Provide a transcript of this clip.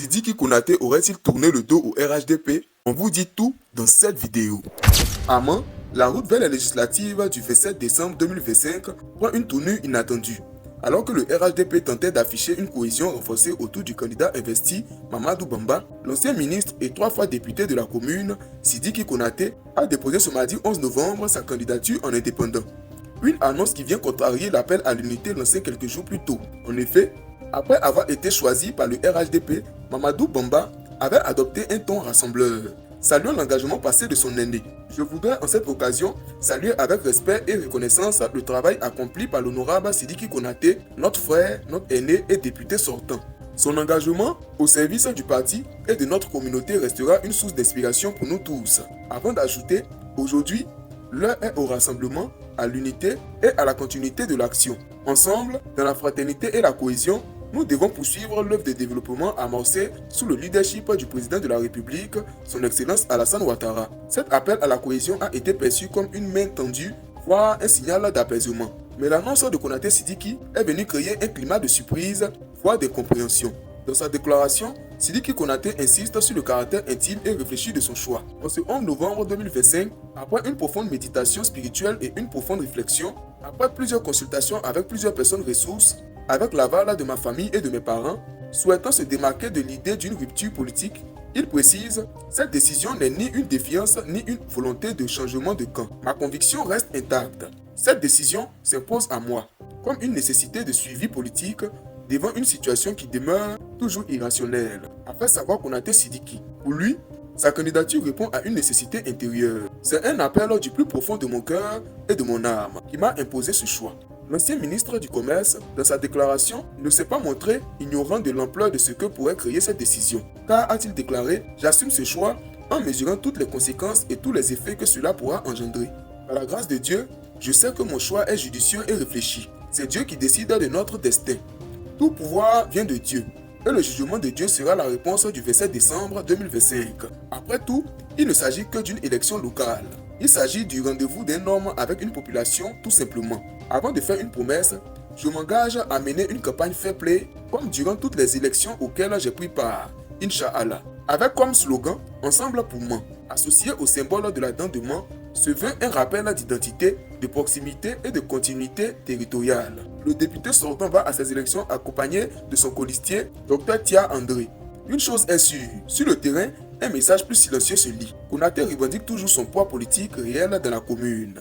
Sidiki Konaté aurait-il tourné le dos au RHDP? On vous dit tout dans cette vidéo. À Mans, la route vers les législatives du 27 décembre 2025 prend une tournure inattendue. Alors que le RHDP tentait d'afficher une cohésion renforcée autour du candidat investi Mamadou Bamba, l'ancien ministre et 3 fois député de la commune, Sidiki Konaté, a déposé ce mardi 11 novembre sa candidature en indépendant. Une annonce qui vient contrarier l'appel à l'unité lancé quelques jours plus tôt. En effet, après avoir été choisi par le RHDP, Mamadou Bamba avait adopté un ton rassembleur, saluant l'engagement passé de son aîné. Je voudrais en cette occasion saluer avec respect et reconnaissance le travail accompli par l'honorable Sidiki Konaté, notre frère, notre aîné et député sortant. Son engagement au service du parti et de notre communauté restera une source d'inspiration pour nous tous. Avant d'ajouter, aujourd'hui, l'heure est au rassemblement, à l'unité et à la continuité de l'action. Ensemble, dans la fraternité et la cohésion, nous devons poursuivre l'œuvre de développement amorcée sous le leadership du président de la République, son Excellence Alassane Ouattara. Cet appel à la cohésion a été perçu comme une main tendue, voire un signal d'apaisement. Mais l'annonce de Konaté Sidiki est venue créer un climat de surprise, voire de compréhension. Dans sa déclaration, Sidiki Konaté insiste sur le caractère intime et réfléchi de son choix. En ce 11 novembre 2025, après une profonde méditation spirituelle et une profonde réflexion, après plusieurs consultations avec plusieurs personnes ressources, avec l'aval de ma famille et de mes parents, souhaitant se démarquer de l'idée d'une rupture politique, il précise, cette décision n'est ni une défiance ni une volonté de changement de camp. Ma conviction reste intacte. Cette décision s'impose à moi, comme une nécessité de suivi politique devant une situation qui demeure toujours irrationnelle, a fait savoir Konaté Sidiki. Pour lui, sa candidature répond à une nécessité intérieure. C'est un appel du plus profond de mon cœur et de mon âme qui m'a imposé ce choix. L'ancien ministre du Commerce, dans sa déclaration, ne s'est pas montré ignorant de l'ampleur de ce que pourrait créer cette décision. Car, a-t-il déclaré, j'assume ce choix en mesurant toutes les conséquences et tous les effets que cela pourra engendrer. Par la grâce de Dieu, je sais que mon choix est judicieux et réfléchi. C'est Dieu qui décide de notre destin. Tout pouvoir vient de Dieu. Et le jugement de Dieu sera la réponse du 27 décembre 2025. Après tout, il ne s'agit que d'une élection locale. Il s'agit du rendez-vous d'un homme avec une population, tout simplement. Avant de faire une promesse, je m'engage à mener une campagne fair play comme durant toutes les élections auxquelles j'ai pris part, Inch'Allah. Avec comme slogan « Ensemble pour Mans », associé au symbole de la dent de Mans, se veut un rappel d'identité, de proximité et de continuité territoriale. Le député sortant va à ces élections accompagné de son colistier, Dr Tia André. Une chose est sûre, sur le terrain, un message plus silencieux se lit. Konaté revendique toujours son poids politique réel dans la commune.